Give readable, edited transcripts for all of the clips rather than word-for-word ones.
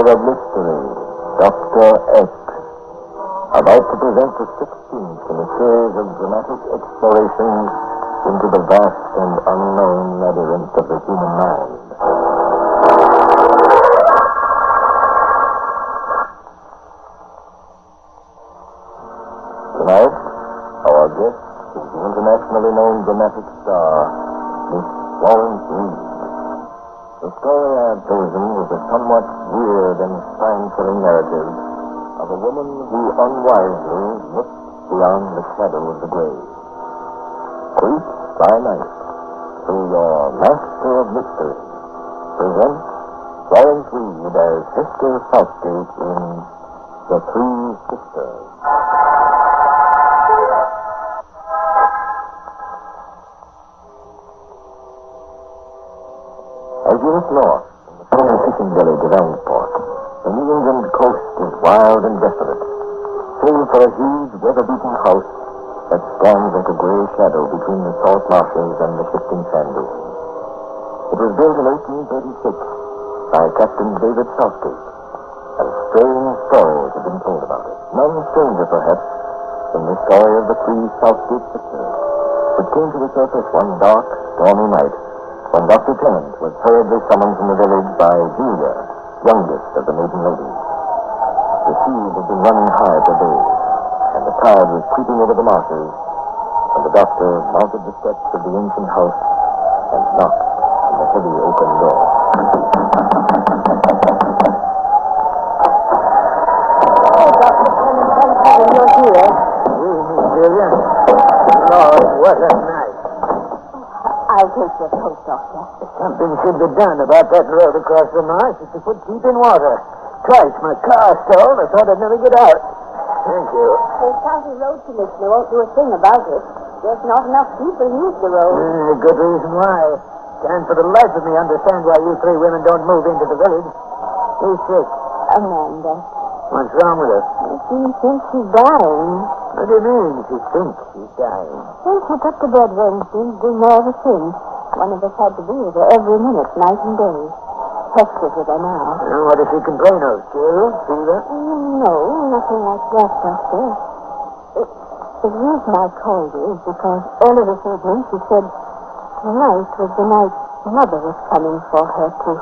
of mystery, Dr. X, about to present the 16th in a series of dramatic explorations into the vast and unknown labyrinth of the human mind. Tonight, our guest is the internationally known dramatic star, Miss Florence Reed. The story I have chosen is a somewhat weird and spine-filling narrative of a woman who unwisely looked beyond the shadow of the grave. Creep by night, through your Master of Mystery, presents Florence Reed as Sister Southgate in The Three Sisters. As you look north, in the tiny fishing village of Elmsport, the New England coast is wild and desolate, save for a huge, weather-beaten house that stands like a gray shadow between the salt marshes and the shifting sand dunes. It was built in 1836 by Captain David Southgate, and strange stories have been told about it. None stranger, perhaps, than the story of the three Southgate sisters, which came to the surface one dark, stormy night when Dr. Tennant was hurriedly summoned from the village by Julia, youngest of the maiden ladies. The sea had been running high for days, and the tide was creeping over the marshes, and the doctor mounted the steps of the ancient house and knocked on the heavy oaken door. Oh, Dr. Tennant, thank heaven you're here. Evening, Julia. Lord, what a night. I'll take your coat, Doctor. Something should be done about that road across the marsh. It's a foot deep in water. Twice my car stalled. I thought I'd never get out. Thank you. The county road commissioner won't do a thing about it. There's not enough people use the road. Good reason why. Can't for the life of me understand why you three women don't move into the village. Who's sick? Amanda. What's wrong with her? She thinks she's dying. What do you mean she thinks she's dying? Since she took to bed Wednesday, she's been there ever since. One of us had to be with her every minute, night and day. Hector's with her now. What does she complain of? Chill? Fever? No, nothing like that, Doctor. The reason I called you is because early this evening she said tonight was the night Mother was coming for her to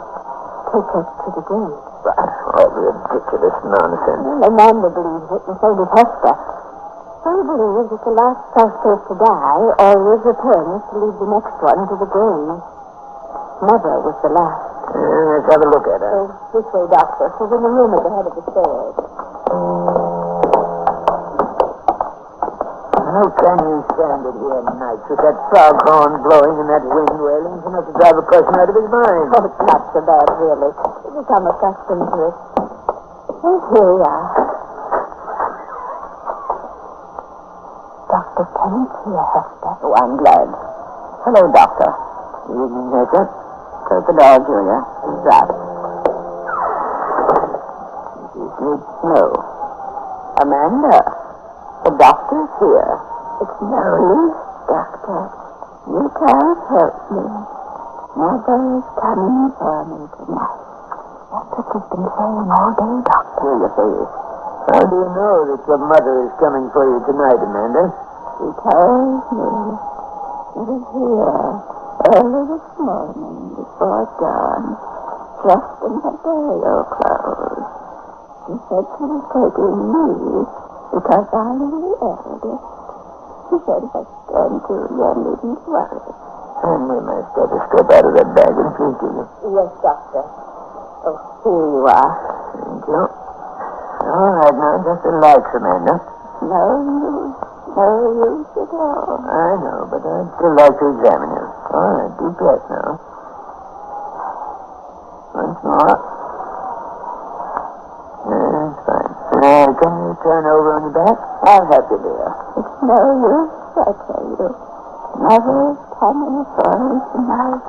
take her to the grave. That's all ridiculous nonsense. Well, Amanda believes it, and so does Hester. They believe that the last Southgate to die always returns to lead the next one to the grave. Mother was the last. Let's have a look at her. This way, Doctor. She's in the room at the head of the stairs. How can you stand it here nights with that foghorn blowing and that wind wailing? It's enough to drive a person out of his mind. Oh, it's not so bad, really. We've become accustomed to it. And here we are. Dr. Tennant here, Hester. Oh, I'm glad. Hello, Doctor. Evening, Hester. Close the door, Julia. Drop. No. Amanda, the doctor's here. It's no use, Doctor. You can't help me. Mother is coming for me tonight. That's what she's been saying all day, Doctor. Here you face. How do you know that your mother is coming for you tonight, Amanda? She told me. She was here early this morning before dawn, dressed in her burial clothes. She said she was taking me because I was the eldest. She said Hester and Julia needn't worry. Hand me my stethoscope out of that bag and please, Julia. Yes, Doctor. Oh, here you are. Thank you. All right, now, just relax, Amanda. No use at all. I know, but I'd still like to examine you. All right, deep breath now. Once more. That's fine. Can you turn over on your back? I'll help you, dear. It's no use, I tell you. Mother's coming for me tonight.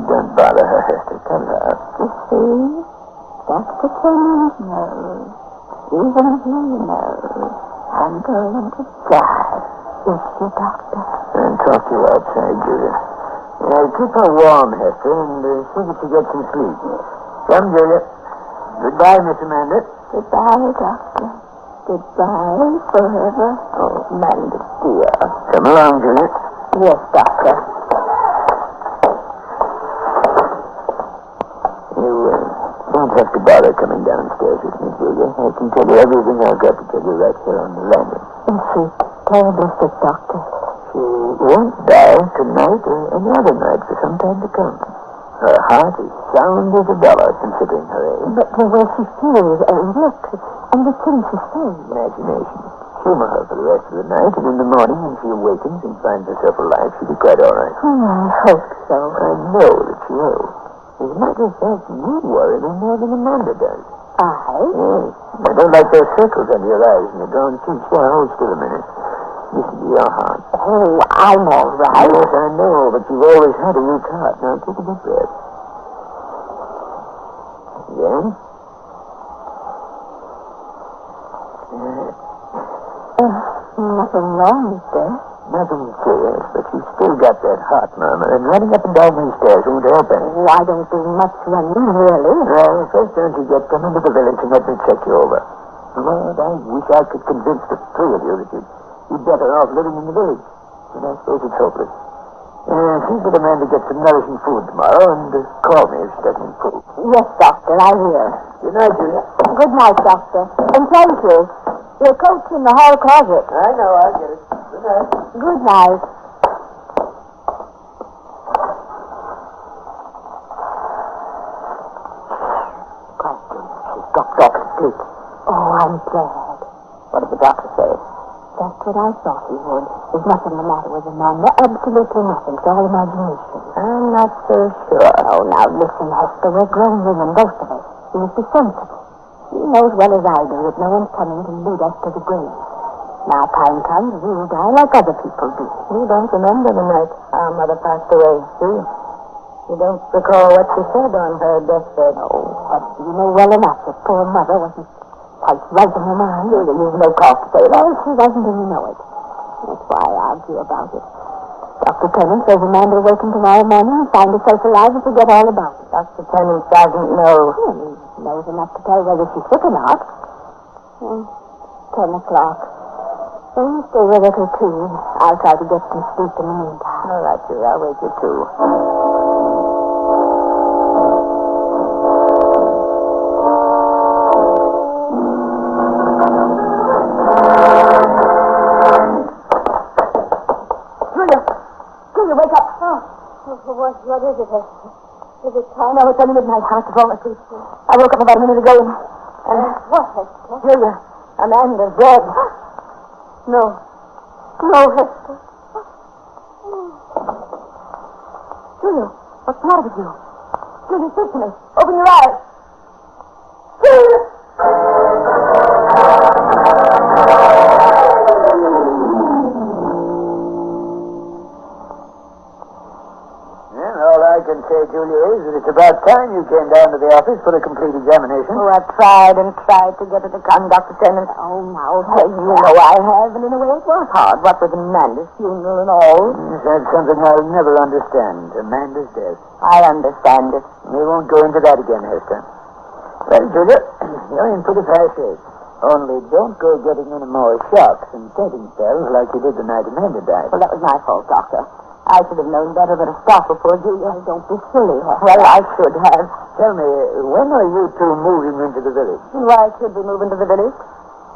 Don't bother her, Hester. Come out. You see, Dr. Tennant knows. Even he knows. I'm going to die. Is she, Doctor? And talk to you outside, Julia. Keep her warm, Hester, and see that she gets some sleep. Come, Julia. Goodbye, Miss Amanda. Goodbye, Doctor. Goodbye forever. Oh, Amanda, dear. Come along, Julia. Yes, Doctor. You don't have to bother coming downstairs with me, Julia. I can tell you everything I've got to tell you right here on the landing. Is she terribly sick, Doctor? She won't die tonight or any other night for some time to come. Her heart is sound as a dollar, considering her age. But the way she feels and looks and the things she says. Imagination. Humor her for the rest of the night, and in the morning, when she awakens and finds herself alive, she'll be quite all right. Oh, I hope so. I know that she will. As a matter of fact, you worry me more than Amanda does. I? Yes. I don't like those circles under your eyes and your drawn cheeks. Now, hold still a minute. Listen to your heart. Oh, I'm all right. Yes, I know, but you've always had a weak heart. Now, take a deep breath. Again. Nothing wrong, is there? Nothing serious, but you've still got that heart murmur, and running up and down these stairs won't help any. Oh, I don't do much running, really. Well, first don't you come into the village and let me check you over. Lord, I wish I could convince the three of you that you'd better off living in the village. But I suppose it's hopeless. See that Amanda gets some nourishing food tomorrow, and call me if she doesn't improve. Yes, Doctor, I will. Good night, Julia. Good night, Doctor. And thank you. Your coat's in the hall closet. I know, I'll get it. Good night. Good night. Quiet, Julia. She's got back to sleep. Oh, I'm glad. What did the doctor say? That's what I thought he would. There's nothing the matter with Amanda. Absolutely nothing. It's all imagination. I'm not so sure. Oh, now listen, Hester. We're grown women, both of us. You must be sensible. You know as well as I do that no one's coming to lead us to the grave. Now time comes, we'll die like other people do. You don't remember the night our mother passed away, do you? You don't recall what she said on her deathbed? Oh, Hester, you know well enough that poor mother wasn't quite right in her mind. You've no cause to say that. She doesn't, and you know it. That's why I argue about it. Dr. Tennant says Amanda will waken tomorrow morning and find herself alive and forget all about it. Dr. Tennant doesn't know. He knows enough to tell whether she's sick or not. 10 o'clock. So you stay with her till 2. I'll try to get some sleep in the meantime. All right, Julia, I'll wait till 2. Wake up. What is it? Is it time? No, it's only midnight. I must have fallen asleep. I woke up about a minute ago and what? Julia, Amanda's dead. No, Hester. Julia, what's the matter with you? Julia, speak to me. Open your eyes. Julia! I can say, Julia, is that it's about time you came down to the office for a complete examination. Oh, I've tried and tried to get her to come, Dr. Tennant. Oh, now, you know I have, and in a way it was hard. What with Amanda's funeral and all. That's something I'll never understand. Amanda's death. I understand it. We won't go into that again, Hester. Well, Julia, you're in pretty fair shape. Only don't go getting any more shocks and fainting spells like you did the night Amanda died. Well, that was my fault, Doctor. I should have known better than to stop her, poor Julia. Don't be silly. Well, I should have. Tell me, when are you two moving into the village? Why should we move into the village?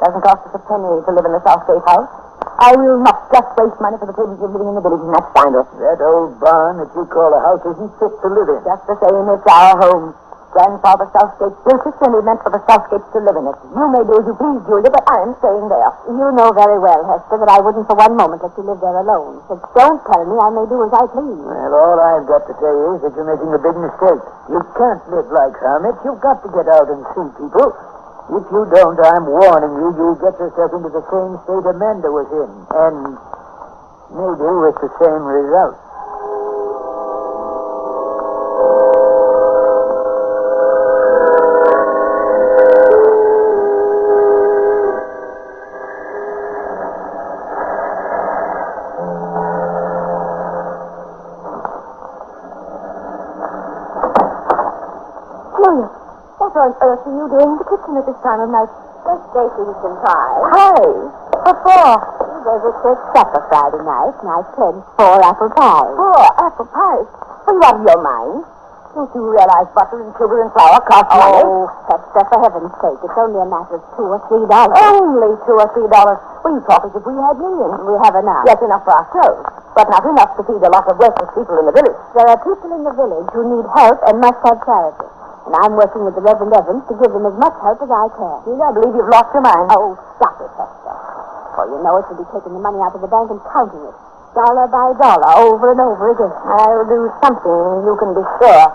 Doesn't cost us a penny to live in the Southgate house. I will not just waste money for the privilege of living in the village, and that's fine. That old barn that you call a house isn't fit to live in. Just the same, it's our home. Grandfather Southgate built it, and he meant for the Southgates to live in it. You may do as you please, Julia, but I'm staying there. You know very well, Hester, that I wouldn't for one moment let you live there alone. So don't tell me I may do as I please. Well, all I've got to say is that you're making a big mistake. You can't live like hermits. You've got to get out and see people. If you don't, I'm warning you, you'll get yourself into the same state Amanda was in. And maybe with the same result. on earth are you doing in the kitchen at this time of night? Just baking some pies. Hey, what for? There's a church supper Friday night, and I pledged 4 apple pies. 4 apple pies? Are you out of your mind? Don't you realize butter and sugar and flour cost money? Oh, Hester, for heaven's sake, it's only a matter of $2 or $3. Only $2 or $3? Well, you talk as if we had millions. We have enough. Yes, enough for ourselves, but not enough to feed a lot of worthless people in the village. There are people in the village who need help and must have charity. And I'm working with the Reverend Evans to give them as much help as I can. Gee, I believe you've lost your mind. Oh, stop it, Hester. Before you know it, you'll be taking the money out of the bank and counting it. Dollar by dollar, over and over again. I'll do something, you can be sure.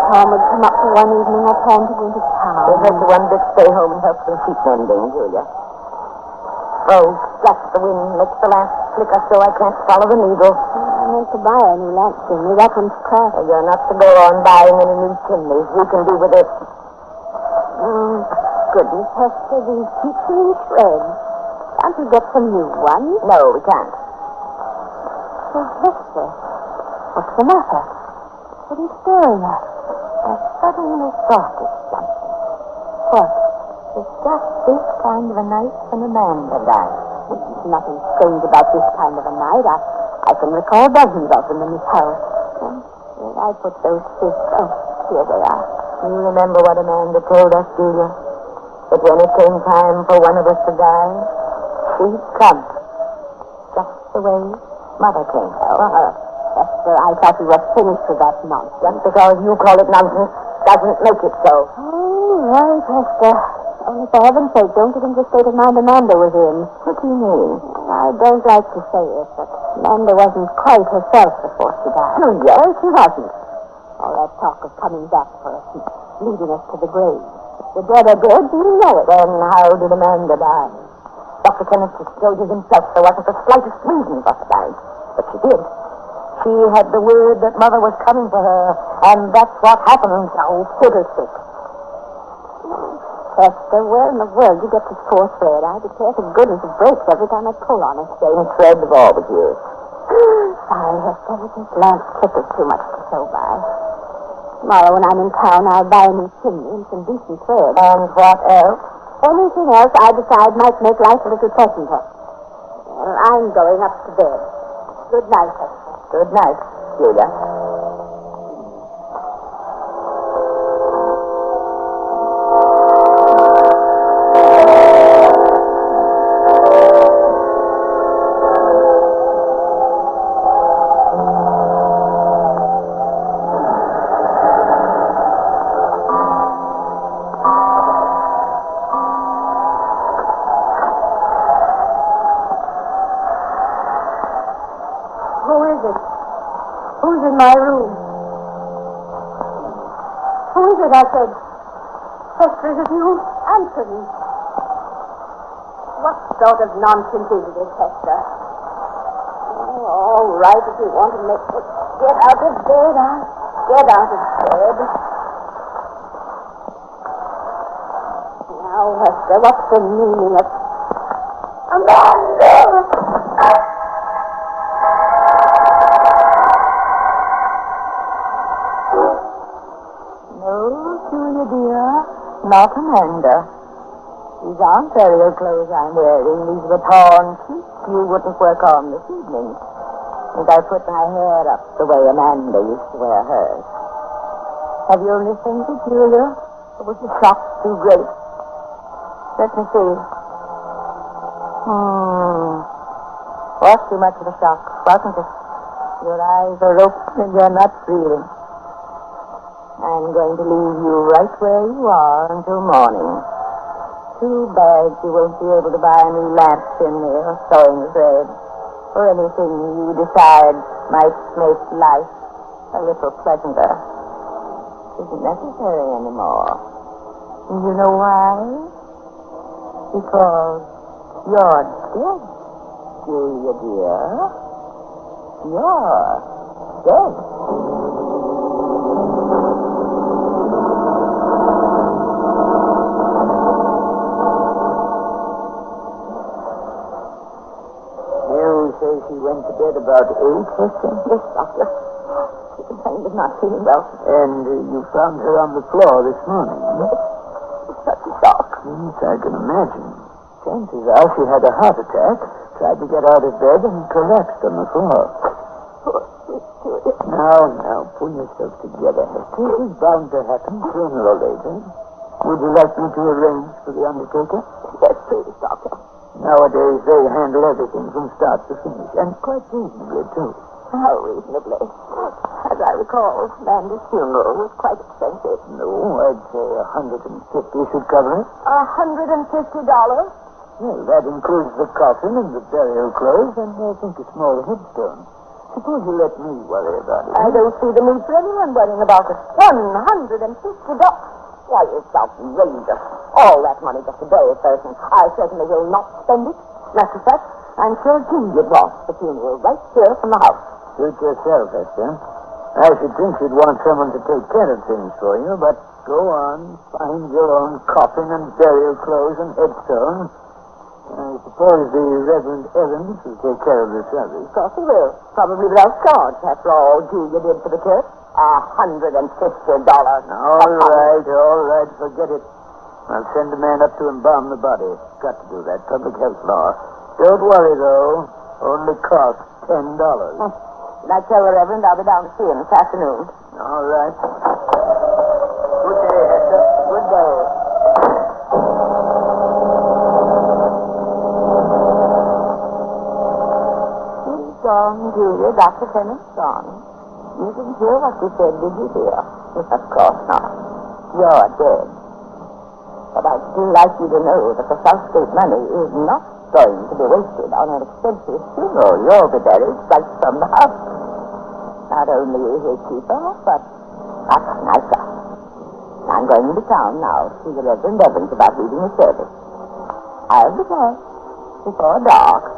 Tom would come up for one evening. I planned to go into town. We'll have to one bit stay home and help some sheep mending, Julia. Oh, that's the wind makes the lamp flicker so I can't follow the needle. I meant to buy a new lamp chimney. That one's cracked. You're not to go on buying any new chimneys. We can do with it. Goodness, Hester, these sheets are in shreds. Can't we get some new ones? No, we can't. Oh, Hester, what's the matter? What are you staring at? I suddenly thought of something. What? It's just this kind of a night when Amanda died. There's nothing strange about this kind of a night. I can recall dozens of them in this house. Where I put those fists? Oh, here they are. You remember what Amanda told us, Julia? That when it came time for one of us to die, she'd come. Just the way Mother came. Hester, I thought we were finished with that nonsense. Just because you call it nonsense doesn't make it so. Oh, right, Hester. Only for heaven's sake, don't get into the state of mind Amanda was in. What do you mean? I don't like to say it, but Amanda wasn't quite herself before she died. Oh, yes, she wasn't. All that talk of coming back for us and leading us to the grave. The dead are dead, you know it. Then how did Amanda die? Dr. Kenneth disclosed himself there wasn't the slightest reason for her dying. But she did. She had the word that Mother was coming for her, and that's what happened. Oh, fiddlestick. Hester, where in the world you get this poor thread? I declare to goodness it breaks every time I pull on it. Same thread of all with you. Sorry, Hester, but this lamp clip is too much to sew by. Tomorrow when I'm in town, I'll buy a new chimney and some decent thread. And what else? Anything else I decide might make life a little pleasanter. Well, I'm going up to bed. Good night, Hester. Good night, Julia. Who's in my room? Who is it, I said? Hester, is it you? Answer me. What sort of nonsense is this, Hester? Oh, all right, if you want to make me get out of bed, I'll get out of bed. Now, Hester, what's the meaning of... Amanda! Not Amanda. These aren't burial clothes I'm wearing. These are the torn sheets you wouldn't work on this evening. And I put my hair up the way Amanda used to wear hers. Have you listened to Julia? Or was the shock too great? Let me see. Was too much of a shock, wasn't it? Your eyes are open and you're not breathing. I'm going to leave you right where you are until morning. Too bad you won't be able to buy a new lamp chimney or sewing thread or anything you decide might make life a little pleasanter. It isn't necessary anymore. And you know why? Because you're dead, Julia dear. You're dead. about 8, Hester? Yes, Doctor. She complained of not feeling well. And you found her on the floor this morning? Such a shock. Yes, I can imagine. Chances are she had a heart attack, tried to get out of bed, and collapsed on the floor. Poor sweet Julia. Now, pull yourself together, Hester. It was bound to happen sooner or later. Would you like me to arrange for the undertaker? Yes, please, Doctor. Nowadays, they handle everything from start to finish, and quite reasonably, too. How reasonably? As I recall, Amanda's funeral was quite expensive. No, I'd say $150 should cover it. $150? Well, that includes the coffin and the burial clothes, and I think a small headstone. Suppose you let me worry about it. I don't see the need for anyone worrying about it. $150? Why, it's outrageous. All that money just to bury a person. I certainly will not spend it. Matter of fact, I'm sure Julia brought the funeral right here from the house. Suit yourself, Hester. I should think you'd want someone to take care of things for you, but go on, find your own coffin and burial clothes and headstone. I suppose the Reverend Evans will take care of the service. Of course he will. Probably without charge, after all Julia did for the church. $150. All right, forget it. I'll send a man up to embalm the body. Got to do that, public health law. Don't worry, though. Only costs $10. Did I tell the Reverend I'll be down to see him this afternoon? All right. Good day, Hester. Good day. He's gone, Julia. Dr. Clement's gone. You didn't hear what she said, did you, dear? Of course not. You're dead. But I'd still like you to know that the South State money is not going to be wasted on an expensive funeral. You'll be buried right from the house. Not only is it cheaper, but much nicer. I'm going into town now to see the Reverend Evans about leading the service. I'll be back before dark.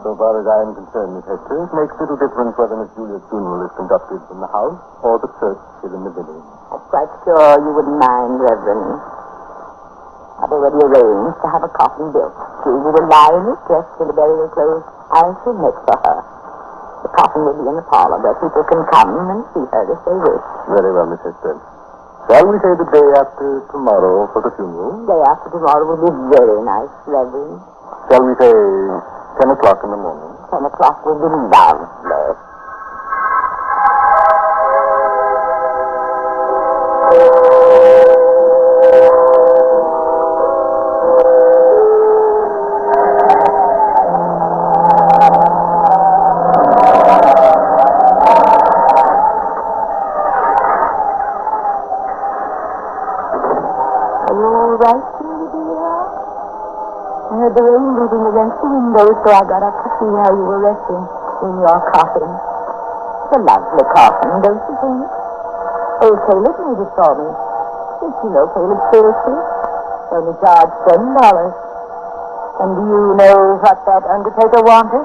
So far as I am concerned, Miss Hester, it makes little difference whether Miss Julia's funeral is conducted in the house or the church here in the village. I'm quite sure you wouldn't mind, Reverend. I've already arranged to have a coffin built. Julia will lie in it, dressed in the burial clothes I shall make for her. The coffin will be in the parlor where people can come and see her if they wish. Very well, Miss Hester. Shall we say the day after tomorrow for the funeral? The day after tomorrow will be very nice, Reverend. Shall we say 10 o'clock in the morning? 10 o'clock will be lovely. The rain beating against the windows, so I got up to see how you were resting in your coffin. It's a lovely coffin, don't you think? Old Caleb made it for me. Did you know Caleb Filthy? Only charged $10. And do you know what that undertaker wanted?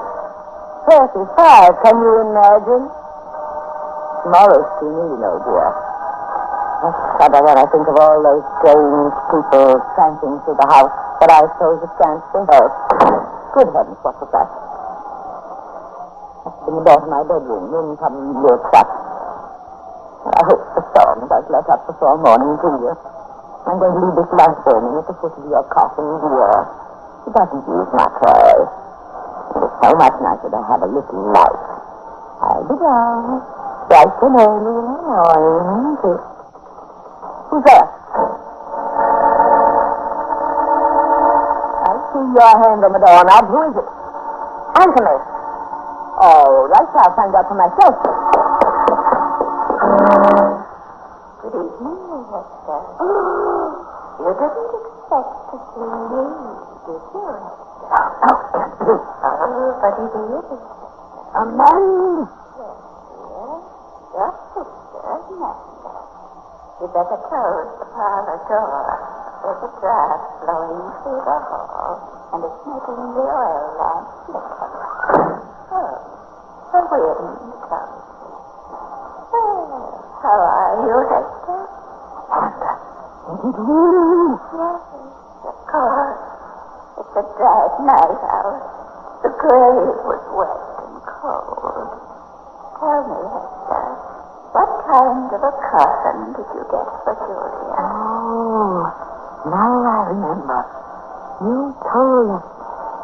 35, can you imagine? Tomorrow's too near, you know, dear. I shudder when I think of all those strange people tramping through the house, but I suppose it stands to help. Good heavens, what was that? That's in the door of my bedroom, room probably shut. I hope the storm does let up before morning, Julia. I'm going to leave this lamp burning at the foot of your coffin, dear. It doesn't use much oil. It's so much nicer to have a little light. I'll be down, bright and early in the morning, too. Who's there? I see your hand on the doorknob. Who is it? Answer me. All right, I'll find out for myself. Good evening, Hester. You didn't expect to see me, did you, Hester? Oh, but it is. Amanda. Yes, your sister, Amanda. You better close the parlor door. There's a draft blowing through the hall, and it's making the oil lamp flicker. Oh, the wind comes. Well, how are you, Hester? Is it really? Yes, of course. It's a drag night out. The grave was wet and cold. Tell me, Hester, what kind of a coffin did you get for Julia? Oh, now I remember. You told us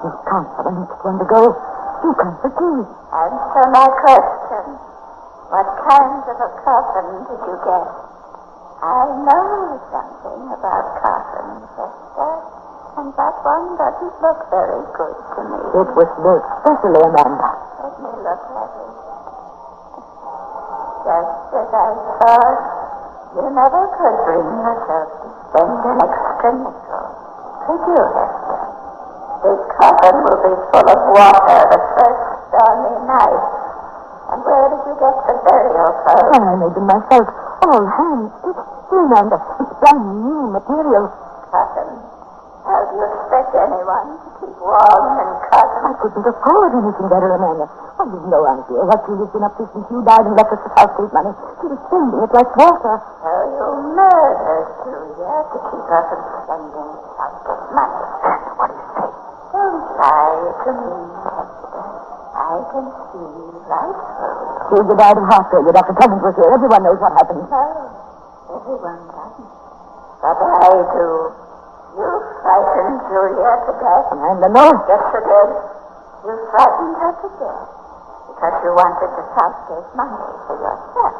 you come for the next one to go. You come for Julia. Answer my question. What kind of a coffin did you get? I know something about coffins, Hester, and that one doesn't look very good to me. It was built specially, Amanda. Let me look at it. Just as I thought, you never could bring yourself to spend an extra nickel. Could you, Hester? This coffin will be full of water the first stormy night. And where did you get the burial clothes? Well, I made them myself. All hands. Amanda, it's brand new material. Coffin. How do you expect anyone to keep warm in coffin? I couldn't afford anything better, Amanda. Well, you've no idea what Julia's been up to since you died and left us the house money. She was spending it like water. So you murdered Julia to keep her from spending Southgate money. What do you say? Don't lie to me, Hester. I can see right through you. Julia died of heart failure. Dr. Cummings was here. Everyone knows what happened. No, everyone doesn't. But I do. You frightened Julia to death. Amanda, no. Yes, you did. You frightened her to death because you wanted the Southgate money for yourself.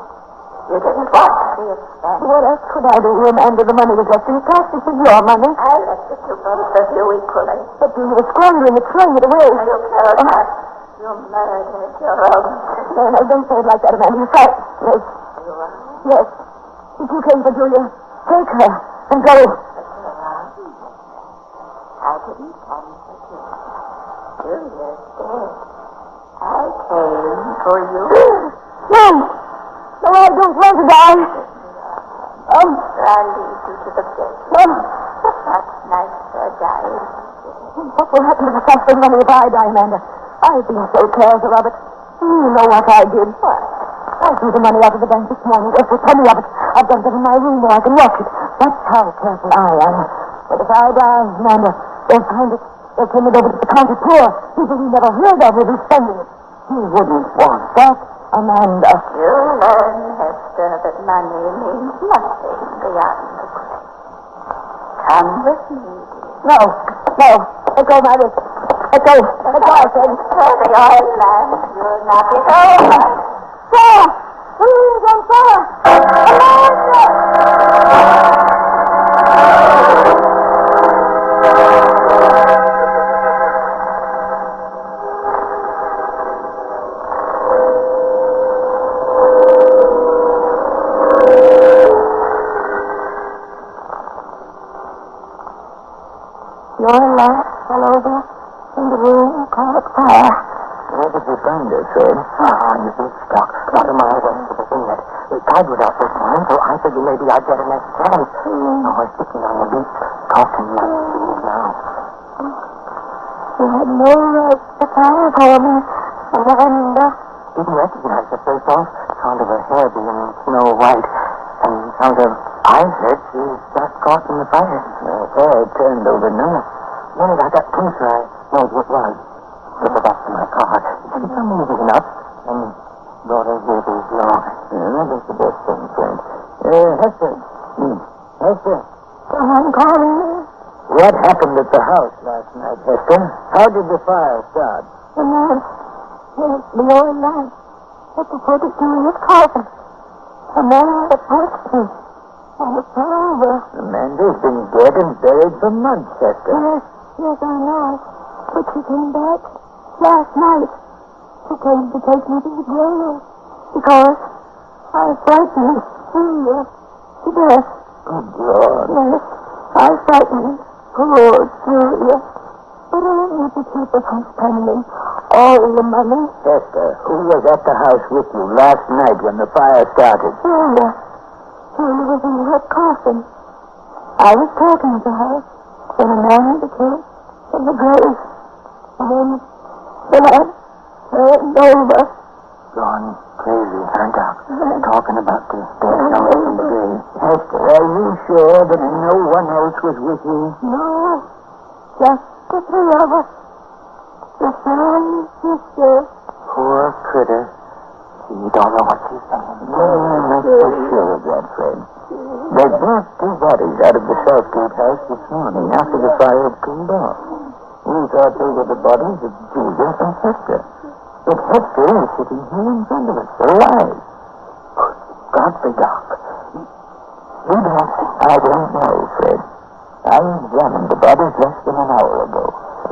You didn't want to see it spent. What else could I do, Amanda? The money was left in cash. This is your money. I left it to both of you equally. But you were squandering it, throwing it away. You killed her. You murdered your own sister. No, don't say it like that, Amanda. You're right. Yes. You are. Yes. If you came for Julia, take her and go. But you're wrong. I didn't come for Julia. Julia's dead. I came for you. No. No, I don't want to die. I'll lead you to the bedroom. That's nice for dying. What will happen to the suffering money if I die, Amanda? I've been so careful of it. You know what I did. What? I threw the money out of the bank this morning. There's a penny of it. I've got it in my room where I can watch it. That's how careful I am. But if I die, Amanda, they'll find it. They'll turn it over to the county poor. People we never heard of will be spending it. You wouldn't want that, Amanda. You learn, Hester, that money means nothing beyond the grave. Come with me, dear. No. Let go of my wrist. Let go, I said. For the oil lamp, you'll knock it over. Sir! Please, I'm sorry. Amanda! Your lamp fell over in the room, caught fire. Where did you find it, Fred? On the big stock, about a mile west of the inlet. The tide was out this morning, so I figured maybe I'd get a next chance. I was sitting on the beach, talking like this now. You had no right to fire for me, Amanda. Didn't recognize her first off. Sound of her hair being snow white. And sound of I heard she was just caught in the fire. Her hair turned over now. When I got that closer, I knowed what it was. Took her back to my car. She come easy enough and brought her here to his lawn. That was the best thing, friend. Hester. Hester. Someone calling me. What happened at the house last night, Hester? How did the fire start? The man. Yes, the old man. At the foot of Julia's coffin. The man that pushed me. And it's over. Amanda's been dead and buried for months, Hester. Yes, I know. But she came back last night. She came to take me to the grave. Because I frightened Julia to death. Good Lord. Yes, I frightened poor Julia. But only to keep her from spending all the money. Hester, who was at the house with you last night when the fire started? Julia. Julia was in her coffin. I was talking to her when a man became from the grave. And then the man turned over. Gone crazy turned up, talking about the dead fellow from the grave. Hester, are you sure that no one else was with you? No, just the three of us. The son, sister. Poor critter. You don't know what she's saying. No, I'm not so sure of that, Fred. They brought two bodies out of the Southgate house this morning after the fire had cooled off. We thought they were the bodies of Jesus and Hester. But Hester is sitting here in front of us, alive. God be Doc. You don't think? I don't know, Fred. I examined the bodies less than an hour ago.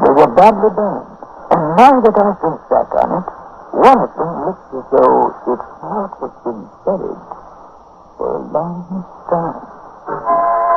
They were badly burned. And now that I've been sat on it, one of them looks as though its heart has been buried for a long time.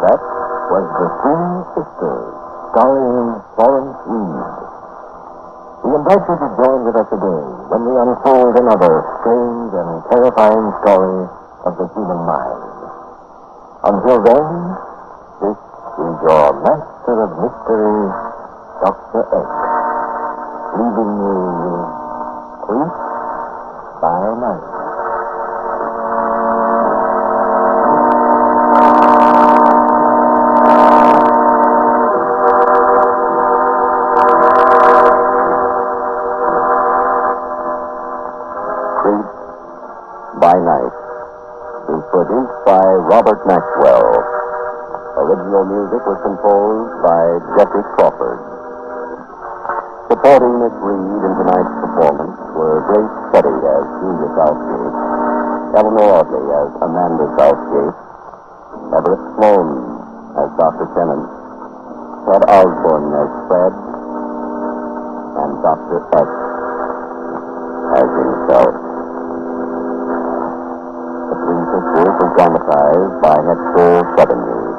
That was The Three Sisters, starring Florence Reed. We invite you to join with us again when we unfold another strange and terrifying story of the human mind. Until then, this is your master of mystery, Dr. X, leaving you creep by night. By Night is produced by Robert Maxwell. Original music was composed by Jeffrey Crawford. Supporting Miss Reed in tonight's performance were Grace Cuddy as Julia Southgate, Eleanor Audley as Amanda Southgate, Everett Sloan as Dr. Tennant, Ted Osborne as Fred, and Dr. X as himself. The Three Sisters was dramatized by Hector Sevigny.